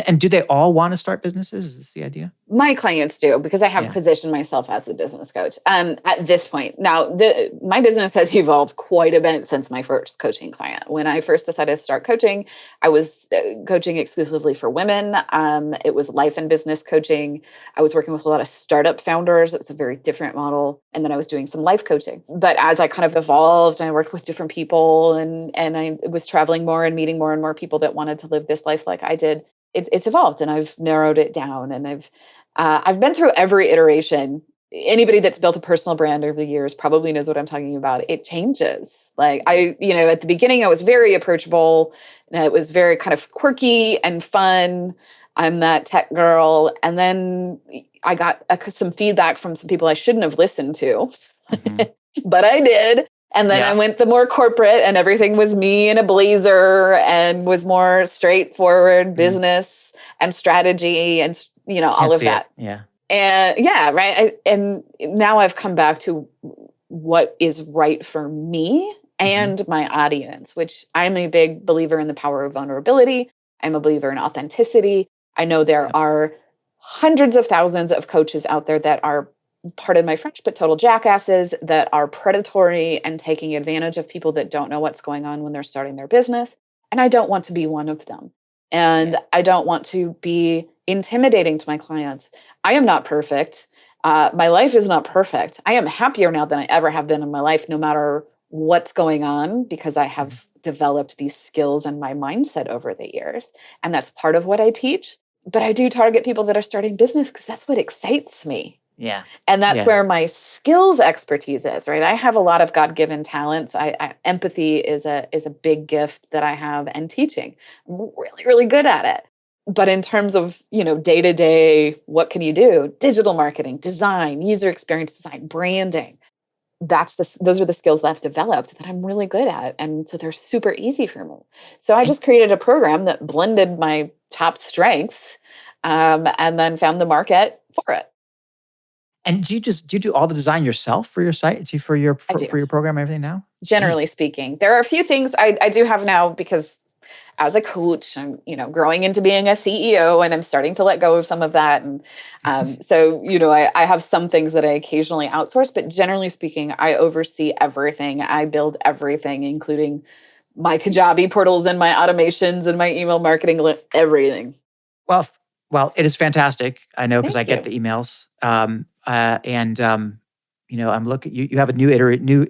and do they all want to start businesses? Is this the idea? My clients do because I have Yeah. positioned myself as a business coach. At this point, now my business has evolved quite a bit since my first coaching client. When I first decided to start coaching, I was coaching exclusively for women. It was life and business coaching. I was working with a lot of startup founders. It was a very different model, and then I was doing some life coaching. But as I kind of evolved and I worked with different people, and I was traveling more and meeting more and more people that wanted to live this life like I did, it's evolved, and I've narrowed it down, and I've been through every iteration. Anybody that's built a personal brand over the years probably knows what I'm talking about. It changes. Like at the beginning, I was very approachable, and it was very kind of quirky and fun. I'm that tech girl, and then I got some feedback from some people I shouldn't have listened to, Hmm. but I did. And then I Yeah. went the more corporate, and everything was me in a blazer and was more straightforward Mm. business and strategy and all Can't of see it. that. Yeah. And yeah, right. And now I've come back to what is right for me Hmm. and my audience, which I'm a big believer in the power of vulnerability. I'm a believer in authenticity. I know there Yep. are hundreds of thousands of coaches out there that are, pardon my French, but total jackasses that are predatory and taking advantage of people that don't know what's going on when they're starting their business. And I don't want to be one of them. And Yeah. I don't want to be intimidating to my clients. I am not perfect. My life is not perfect. I am happier now than I ever have been in my life, no matter what's going on, because I Mhm. have developed these skills and my mindset over the years. And that's part of what I teach. But I do target people that are starting business because that's what excites me. Yeah. And that's Yeah. where my skills expertise is, right? I have a lot of God-given talents. Empathy is a big gift that I have, and teaching. I'm really, really good at it. But in terms of, day to day, what can you do? Digital marketing, design, user experience design, branding. those are the skills that I've developed that I'm really good at. And so they're super easy for me. So I And, just created a program that blended my top strengths, and then found the market for it. and do you do all the design yourself for your site, I do. for your program and everything now? Generally Jeez. speaking, there are a few things I do have now because as a coach, I'm, growing into being a CEO, and I'm starting to let go of some of that. And so, I have some things that I occasionally outsource, but generally speaking, I oversee everything. I build everything, including my See, Kajabi portals and my automations and my email marketing, everything. well, it is fantastic. I know because I Thank get you. the emails. I'm looking. You have a new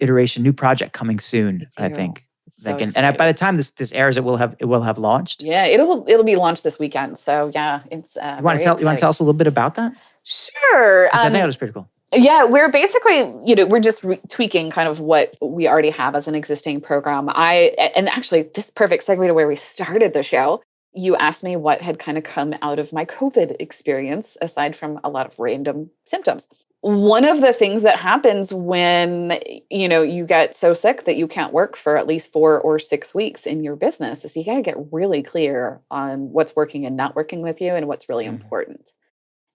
iteration, new project coming I soon. I do. think. So By excited. the time this airs, it will have launched. Yeah, it'll be launched this weekend. So yeah, it's very You want to exciting. tell us a little bit about that? Sure. Because I think that was pretty cool. Yeah, we're basically, we're just tweaking kind of what we already have as an existing program. And actually, this perfect segue to where we started the show. You asked me what had kind of come out of my COVID experience, aside from a lot of random symptoms. One of the things that happens when, you get so sick that you can't work for at least 4 or 6 weeks in your business is you got to get really clear on what's working and not working with you and what's really Mhm. important.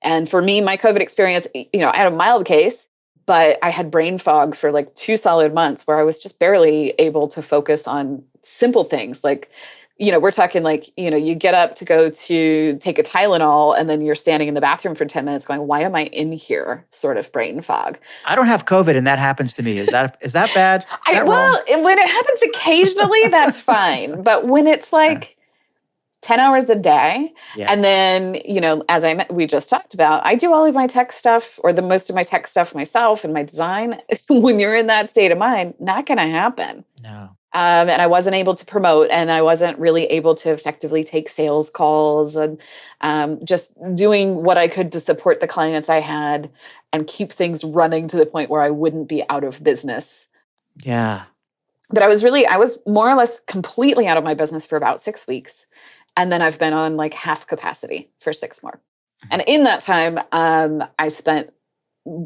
And for me, my COVID experience, I had a mild case, but I had brain fog for like 2 solid months where I was just barely able to focus on simple things. Like, we're talking like, you get up to go to take a Tylenol and then you're standing in the bathroom for 10 minutes going, why am I in here? Sort of brain fog. I don't have COVID, and that happens to me. Is that bad? Is that wrong? When it happens occasionally, that's fine. But when it's Uh, like 10 hours a day. yeah. And then, we just talked about, I do all of my tech stuff or the most of my tech stuff myself and my design. When you're in that state of mind, not going to happen. No. And I wasn't able to promote, and I wasn't really able to effectively take sales calls, and just doing what I could to support the clients I had and keep things running to the point where I wouldn't be out of business. Yeah. But I was more or less completely out of my business for about 6 weeks. And then I've been on like half capacity for 6 more. Mhm. And in that time,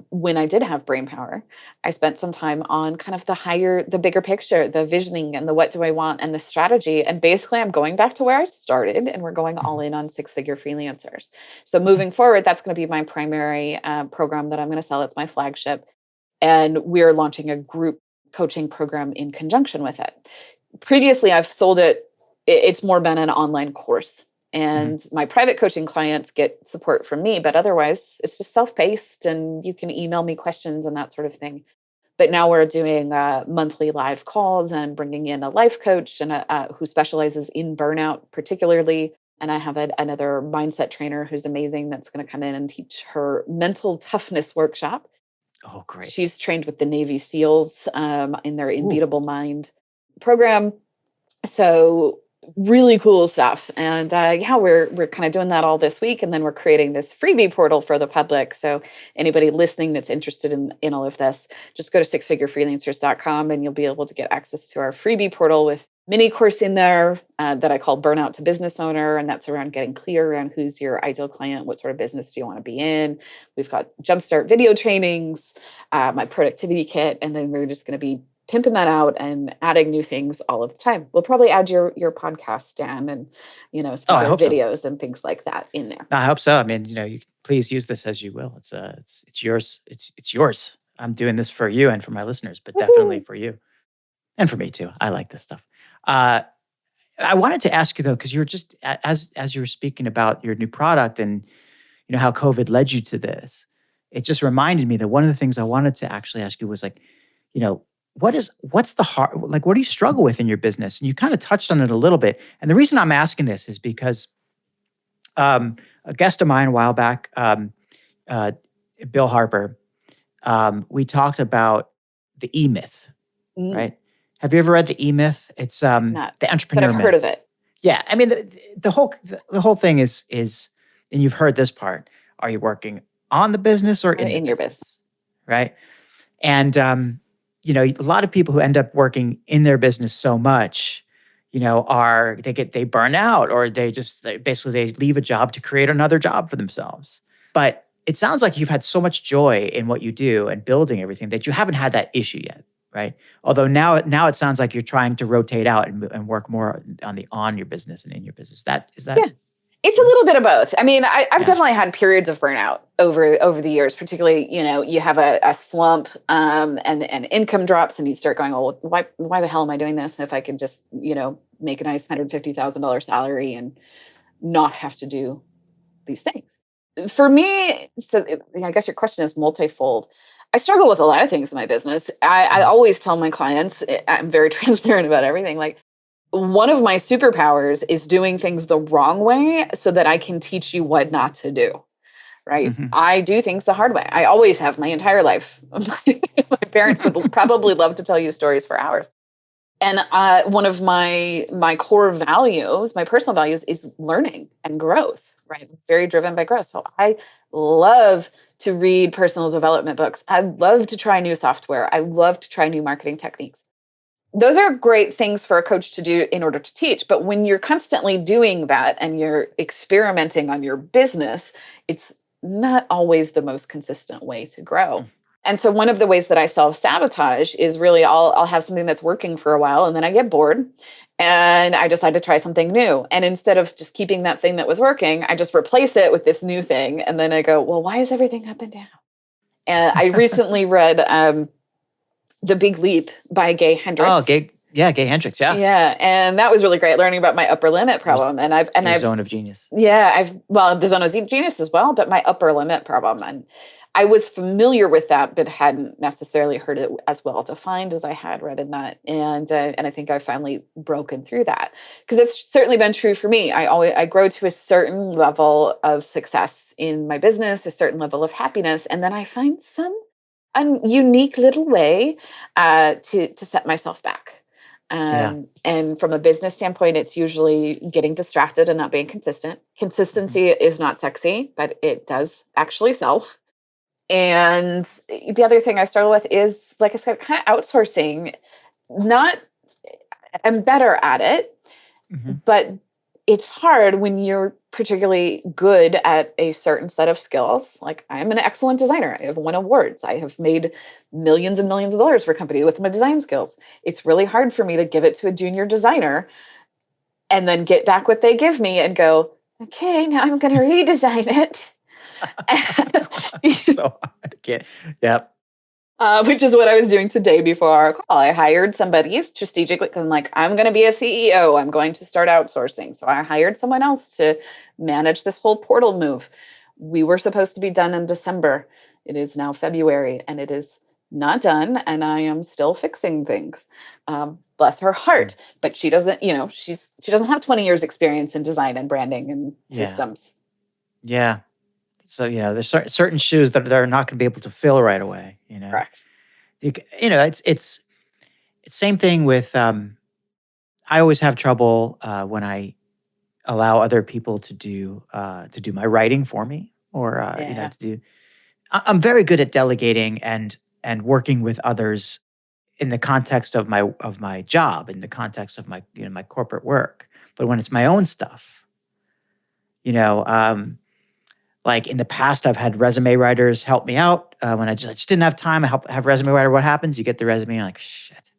when I did have brain power, I spent some time on kind of the bigger picture, the visioning and the what do I want and the strategy. And basically, I'm going back to where I started, and we're going all Mhm. in on Six-Figure Freelancers. So Okay. moving forward, that's going to be my primary program that I'm going to sell. It's my flagship. And we're launching a group coaching program in conjunction with it. Previously, I've sold it, it's more been an online course. Mhm. And my private coaching clients get support from me, but otherwise it's just self-paced and you can email me questions and that sort of thing. But now we're doing monthly live calls and bringing in a life coach and who specializes in burnout particularly. And I have another mindset trainer who's amazing that's going to come in and teach her mental toughness workshop. Oh, great. She's trained with the Navy SEALs in their Ooh. Unbeatable Mind program. So really cool stuff. And yeah, we're kind of doing that all this week, and then we're creating this freebie portal for the public. So anybody listening that's interested in all of this, just go to sixfigurefreelancers.com, and you'll be able to get access to our freebie portal with mini course in there that I call Burnout to Business Owner, and that's around getting clear around who's your ideal client, what sort of business do you want to be in. We've got jumpstart video trainings, my productivity kit, and then we're just going to be pimping that out and adding new things all of the time. We'll probably add your podcast, Dan, and some Oh, I other hope so. videos and things like that in there. I hope so. I mean, you please use this as you will. It's yours. It's yours. I'm doing this for you and for my listeners, but definitely Woohoo! for you and for me too. I like this stuff. Uh, I wanted to ask you though, because you're just as you were speaking about your new product and how COVID led you to this. It just reminded me that one of the things I wanted to actually ask you was like, you know, what's the hard like what do you struggle with in your business? And you kind of touched on it a little bit. And the reason I'm asking this is because a guest of mine a while back, uh, Bill Harper, we talked about the E Myth, Mm, right? Have you ever read the E Myth? It's I have not, the but I've entrepreneur heard of myth. it. Yeah, I mean the whole thing is, and you've heard this part. Are you working on the business or I'm in the in your business. business, right? And a lot of people who end up working in their business so much, they burn out, or basically they leave a job to create another job for themselves. But it sounds like you've had so much joy in what you do and building everything that you haven't had that issue yet, right? Although now it sounds like you're trying to rotate out and work more on your business and in your business. That is Yeah. that It's a true? little bit of both. I mean, I've Yeah. definitely had periods of burnout over the years, particularly, you have a slump, and income drops and you start going, oh, well, why the hell am I doing this? And if I could just, make a nice $150,000 salary and not have to do these things. For me, so I guess your question is multifold. I struggle with a lot of things in my business. I Mhm. always tell my clients, I'm very transparent about everything. Like, one of my superpowers is doing things the wrong way so that I can teach you what not to do. Right. Mhm. I do things the hard way. I always have my entire life. My parents would probably love to tell you stories for hours. And one of my core values, my personal values, is learning and growth. Right, very driven by growth. So I love to read personal development books. I love to try new software. I love to try new marketing techniques. Those are great things for a coach to do in order to teach. But when you're constantly doing that and you're experimenting on your business, it's not always the most consistent way to grow. Mm. And so one of the ways that I self-sabotage is really I'll have something that's working for a while and then I get bored and I decide to try something new. And instead of just keeping that thing that was working, I just replace it with this new thing. And then I go, well, why is everything up and down? And I recently read The Big Leap by Gay Oh, Hendricks. Gay Hendricks, yeah. Yeah, and that was really great learning about my upper limit Your problem. And I've and your I've zone of genius. yeah, I've well, the zone of genius as well, but my upper limit problem. And I was familiar with that, but hadn't necessarily heard it as well defined as I had read in that. And I think I finally broken through that because it's certainly been true for me. I grow to a certain level of success in my business, a certain level of happiness, and then I find some unique little way to set myself back. Yeah. And from a business standpoint, it's usually getting distracted and not being consistent. Mhm. Consistency is not sexy, but it does actually sell. And the other thing I struggle with is, like I said, kind of outsourcing. Not, I'm better at it, Mhm. but it's hard when you're particularly good at a certain set of skills. Like, I'm an excellent designer. I have won awards. I have made millions and millions of dollars for a company with my design skills. It's really hard for me to give it to a junior designer and then get back what they give me and go, okay, now I'm going to redesign It's it. so hard. I can't. Yep. Which is what I was doing today before our call. I hired somebody strategically because I'm like, I'm going to be a CEO. I'm going to start outsourcing. So I hired someone else to manage this whole portal move. We were supposed to be done in December. It is now February and it is not done. And I am still fixing things. Bless her Mm. heart. But she doesn't, she doesn't have 20 years experience in design and branding and Yeah. systems. Yeah. So, there's certain shoes that they're not gonna be able to fill right away, you know? Correct. It's same thing with, I always have trouble, when I allow other people to do my writing for me or, Yeah. to do I'm very good at delegating and working with others in the context of my job, in the context of my corporate work. But when it's my own stuff, you know, like in the past, I've had resume writers help me out when I just didn't have time. Have resume writer. What happens? You get the resume, you're like, shit,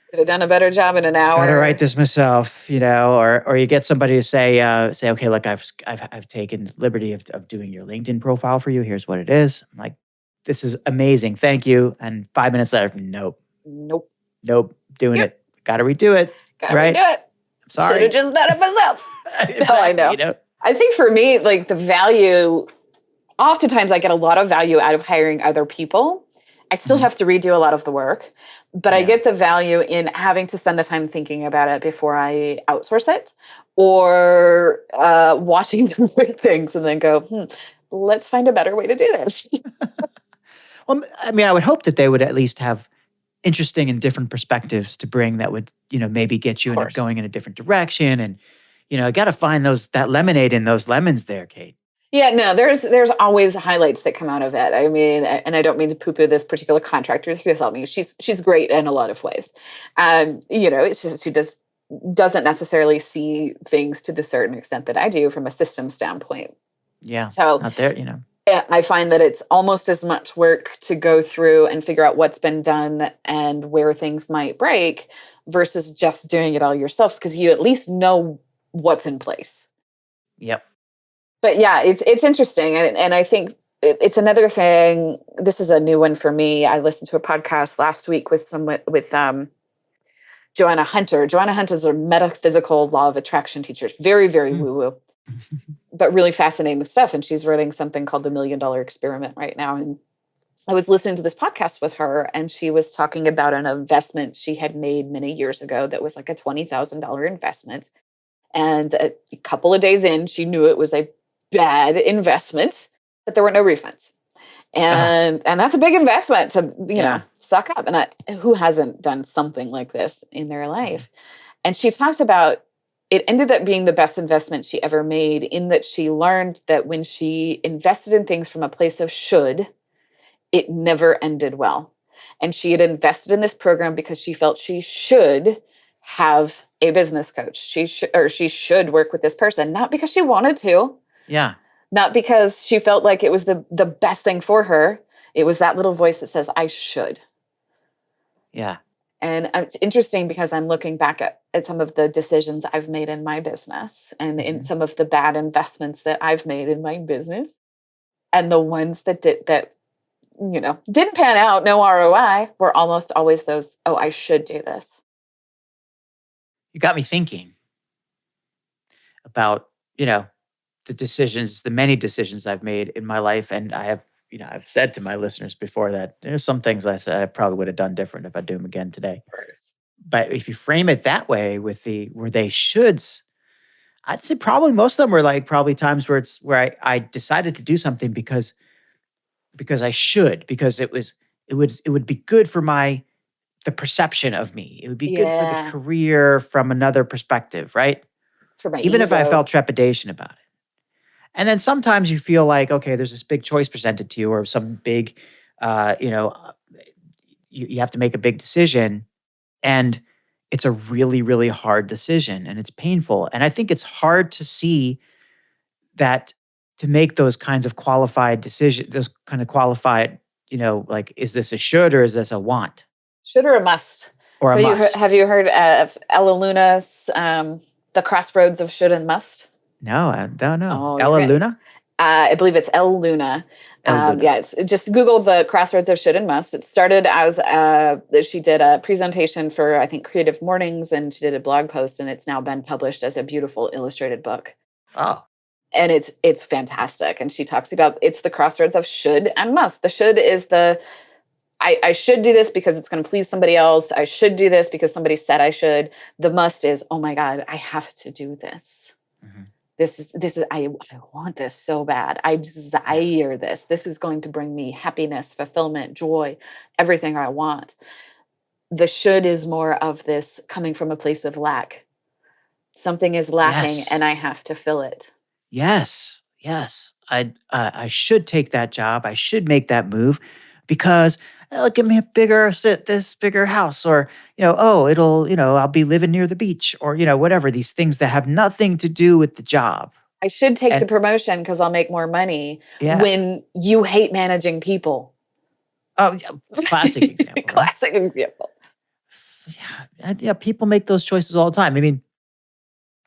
Could have done a better job in an gotta write hour. this myself, or you get somebody to say, okay, look, I've taken the liberty of doing your LinkedIn profile for you. Here's what it is. I'm like, this is amazing, thank you. And 5 minutes later, nope, Nope. nope, doing Yep. it. Got to redo it, Gotta redo right? it. I'm Should have sorry. just done it myself. No, I Exactly. know. I think for me, like the value, oftentimes I get a lot of value out of hiring other people. I still Mhm. have to redo a lot of the work, but I Yeah. get the value in having to spend the time thinking about it before I outsource it or watching them work things and then go, let's find a better way to do this. Well, I mean, I would hope that they would at least have interesting and different perspectives to bring that would, maybe get Of you course. going in a different direction. And, I got to find that lemonade in those lemons there, Kate. Yeah, no, there's always highlights that come out of it. I mean, and I don't mean to poo-poo this particular contractor who's helped me. She's great in a lot of ways. It's just she just doesn't necessarily see things to the certain extent that I do from a system standpoint. Yeah. So Not there. I find that it's almost as much work to go through and figure out what's been done and where things might break versus just doing it all yourself, because you at least know what's in place. Yep. But yeah, it's interesting, and I think it's another thing. This is a new one for me. I listened to a podcast last week with someone with Joanna Hunter. Joanna Hunter is a metaphysical law of attraction teacher. Very, very Mm. woo woo, but really fascinating stuff. And she's writing something called the $1,000,000 Experiment right now. And I was listening to this podcast with her, and she was talking about an investment she had made many years ago that was like a $20,000 investment. And a couple of days in, she knew it was a bad investment, but there were no refunds. Oh, And that's a big investment to, yeah. suck up. And who hasn't done something like this in their Mhm. life? And she talks about it ended up being the best investment she ever made, in that she learned that when she invested in things from a place of should, it never ended well. And she had invested in this program because she felt she should have a business coach. She should work with this person, not because she wanted to, Yeah. not because she felt like it was the best thing for her. It was that little voice that says, I should. Yeah. And it's interesting because I'm looking back at some of the decisions I've made in my business and in Mhm. some of the bad investments that I've made in my business. And the ones that didn't pan out, no ROI, were almost always those, oh, I should do this. You got me thinking about, you know, the many decisions I've made in my life. And I have, I've said to my listeners before that there's some things I said I probably would have done different if I do them again today. First. But if you frame it that way with where they shoulds, I'd say probably most of them were like probably times where I decided to do something because I should, because it would be good for the perception of me. It would be good for the Yeah, career from another perspective, right? for my Even if I ego. felt trepidation about it. And then sometimes you feel like, okay, there's this big choice presented to you, or some big, uh, you know, uh, you have to make a big decision, and it's a really, really hard decision, and it's painful. And I think it's hard to see that, to make those kinds of qualified decisions, those kind of qualified, like, is this a should or is this a want Should or a must? or a must? Have you heard of Ella Luna's The Crossroads of Should and Must? No, I don't know. Oh, you're Ella gonna. Luna? I believe it's El Luna. Ella Luna. Yeah, it's just Google the Crossroads of Should and Must. It started as she did a presentation for, I think, Creative Mornings, and she did a blog post, and it's now been published as a beautiful illustrated book. Oh, And it's fantastic. And she talks about it's the crossroads of should and must. The should is the I should do this because it's going to please somebody else. I should do this because somebody said I should. The must is, oh my God, I have to do this. mhm. This is I want this so bad. I Yeah. desire this. This is going to bring me happiness, fulfillment, joy, everything I want. The should is more of this coming from a place of lack. Something is lacking Yes. and I have to fill it. Yes. Yes. I should take that job. I should make that move because it'll give me this bigger house, or, oh, I'll be living near the beach, or, whatever, these things that have nothing to do with the job. I should take the And promotion because I'll make more money, yeah. when you hate managing people. Oh, yeah. Classic example, right? Classic example. Yeah. Yeah. People make those choices all the time. I mean,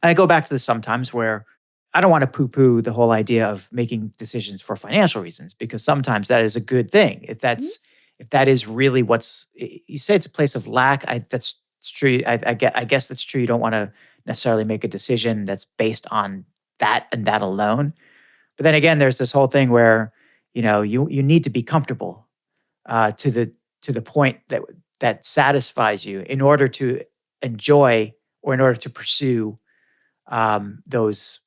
I go back to this sometimes where I don't want to poo-poo the whole idea of making decisions for financial reasons, because sometimes that is a good thing. Mhm. If that is really you say it's a place of lack, that's it's true. I guess that's true. You don't want to necessarily make a decision that's based on that and that alone. But then again, there's this whole thing where, you need to be comfortable, to the point that satisfies you in order to enjoy, or in order to pursue, those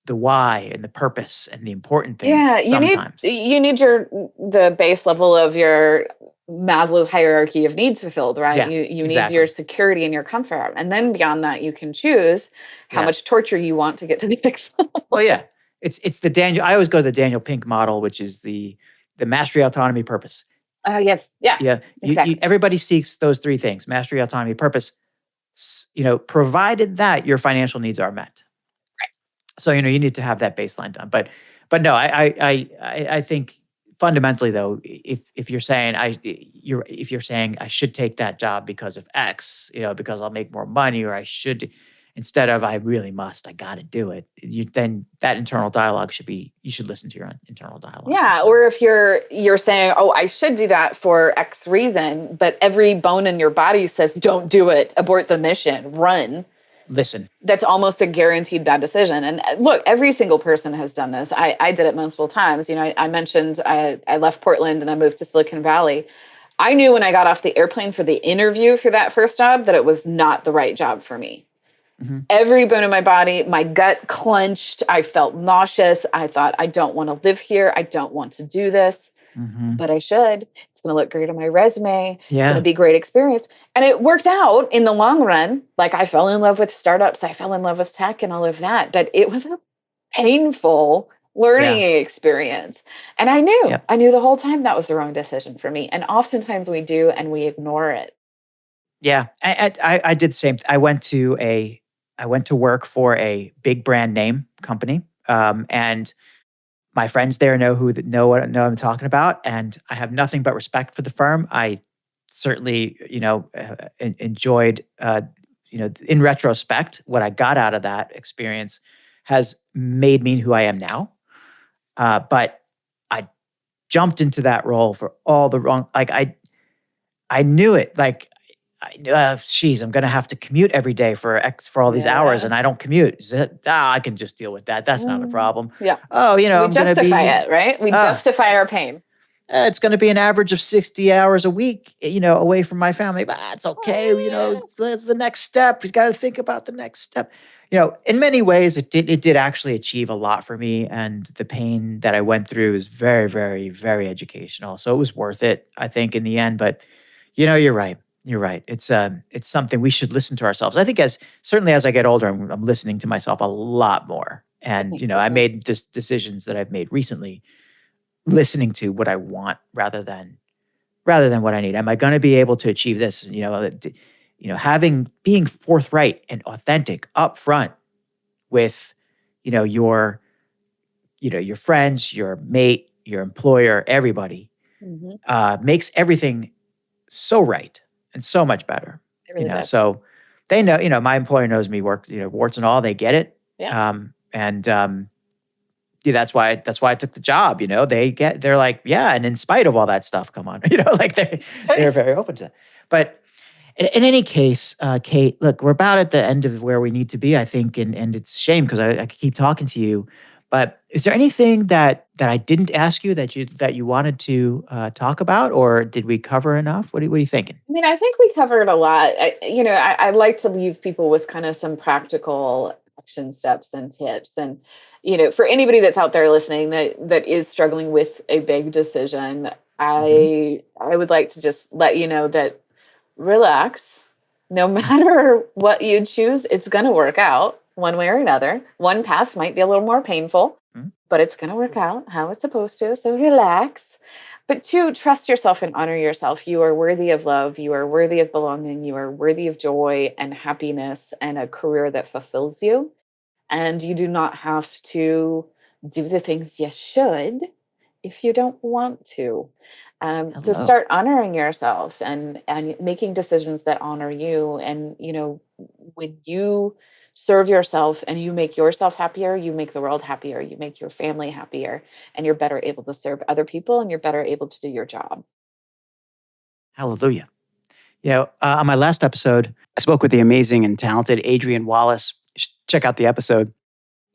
the why and the purpose and the important things Yeah, sometimes. you need the base level of your Maslow's hierarchy of needs fulfilled, right? Yeah, You need your exactly. security and your comfort. And then beyond that, you can choose how Yeah. much torture you want to get to the next Well, level. yeah. It's the Daniel I always go to the Daniel Pink model, which is the mastery, autonomy, purpose. Yes, yeah, Yeah, exactly. everybody seeks those three things: mastery, autonomy, purpose. Provided that your financial needs are met. So, you need to have that baseline done. But But no, I think fundamentally though, if you're saying if you're saying I should take that job because of X, because I'll make more money, or I should, instead of I really must, I got to do it. Then that internal dialogue you should listen to your internal dialogue for Yeah, sure. or if you're saying, "Oh, I should do that for X reason," but every bone in your body says, "Don't do it. Abort the mission. Run." Listen. That's almost a guaranteed bad decision. And look, every single person has done this. I did it multiple times. I mentioned I left Portland and I moved to Silicon Valley. I knew when I got off the airplane for the interview for that first job that it was not the right job for me. Mhm. Every bone in my body, my gut clenched. I felt nauseous. I thought, I don't want to live here. I don't want to do this, Mhm. but I should. It's going to look great on my resume. It's going to Yeah. be a great experience. And it worked out in the long run. Like I fell in love with startups. I fell in love with tech and all of that. But it was a painful Yeah. learning experience. And Yeah. I knew the whole time that was the wrong decision for me. And oftentimes we do, and we ignore it. Yeah. I did the same. I went to work for a big brand name company. And my friends there know what I'm talking about, and I have nothing but respect for the firm. I certainly, enjoyed, in retrospect, what I got out of that experience has made me who I am now. But I jumped into that role for all the wrong. Like I knew it. Like, geez, I'm gonna have to commute every day for all these hours, Yeah. and I don't commute. I can just deal with that. That's not a problem. Yeah. Oh, We I'm gonna justify be, it, right? We uh, justify our pain. it's gonna be an average of 60 hours a week, away from my family. But it's okay. That's the next step. You got to think about the next step. In many ways, it did actually achieve a lot for me, and the pain that I went through is very, very, very educational. So it was worth it, I think, in the end. But you're right. You're right. It's something we should listen to ourselves. I think certainly as I get older, I'm listening to myself a lot more. I And think so I too. made decisions that I've made recently, listening to what I want rather than what I need. Am I going to be able to achieve this? Being forthright and authentic upfront with, your your friends, your mate, your employer, everybody, Hmm. makes everything so right and so much better. It really does. So they know. My employer knows me, warts and all. They get it, Yeah. and yeah, that's why I took the job. They're like, yeah, and in spite of all that stuff, come on, like they're very open to that. But in any case, Kate, look, we're about at the end of where we need to be, I think, and it's a shame because I could keep talking to you. But is there anything that I didn't ask you that you wanted to talk about, or did we cover enough? What are you thinking? I mean, I think we covered a lot. I like to leave people with kind of some practical action steps and tips. And, for anybody that's out there listening that is struggling with a big decision, Hmm. I would like to just let you know that relax. No matter what you choose, it's going to work out one way or another. One path might be a little more painful, but it's going to work out how it's supposed to. So relax. But two, trust yourself and honor yourself. You are worthy of love. You are worthy of belonging. You are worthy of joy and happiness and a career that fulfills you. And you do not have to do the things you should if you don't want to. So Hello. start honoring yourself and making decisions that honor you. And when you serve yourself and you make yourself happier, you make the world happier, you make your family happier, and you're better able to serve other people and you're better able to do your job. Hallelujah. On my last episode, I spoke with the amazing and talented Adrienne Wallace. You should check out the episode.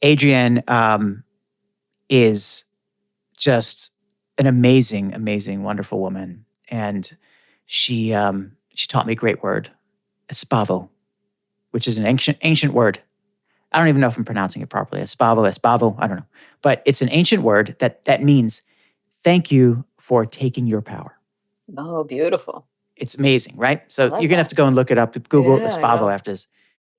Adrienne is just an amazing, amazing, wonderful woman, and she taught me a great word, espavo, which is an ancient word. I don't even know if I'm pronouncing it properly. Espavo. I don't know, but it's an ancient word that means thank you for taking your power. Oh, beautiful. It's amazing, right? I So love you're gonna have that. to go and look it up. Google Yeah, I espavo will. after this.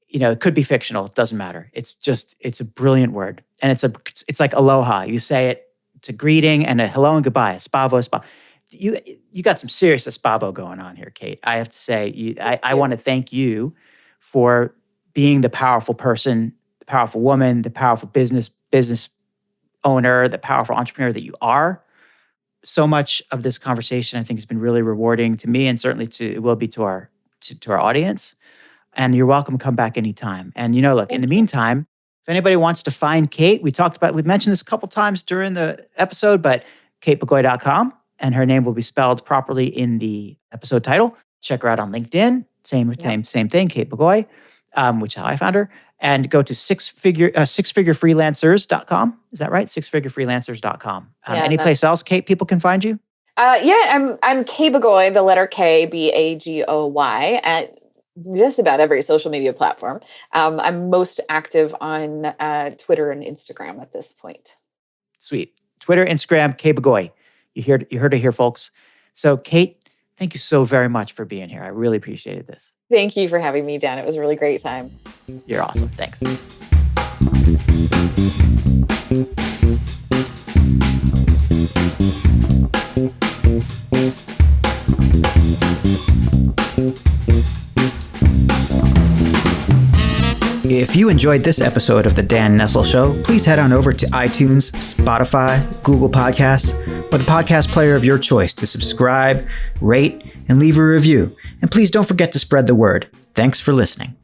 It could be fictional. It doesn't matter. It's a brilliant word. And it's like aloha. You say it, it's a greeting and a hello and goodbye. Espavo. You got some serious espavo going on here, Kate. I have to say, Thank I want you. to thank you for being the powerful person, the powerful woman, the powerful business owner, the powerful entrepreneur that you are. So much of this conversation, I think, has been really rewarding to me, and certainly it will be to our audience. And you're welcome to come back anytime. And look, in the meantime, if anybody wants to find Kate, we mentioned this a couple times during the episode, but katebagoy.com, and her name will be spelled properly in the episode title. Check her out on LinkedIn. Same thing, Kate Bagoy, which is how I found her. And go to sixfigurefreelancers.com. Is that right? Sixfigurefreelancers.com. Any place else, Kate, people can find you? I'm K Bagoy, the letter K, Bagoy, at just about every social media platform. I'm most active on Twitter and Instagram at this point. Sweet. Twitter, Instagram, K Bagoy. You heard it here, folks. So, Kate, thank you so very much for being here. I really appreciated this. Thank you for having me, Dan. It was a really great time. You're awesome. Thanks. If you enjoyed this episode of The Dan Nessel Show, please head on over to iTunes, Spotify, Google Podcasts, or the podcast player of your choice to subscribe, rate, and leave a review. And please don't forget to spread the word. Thanks for listening.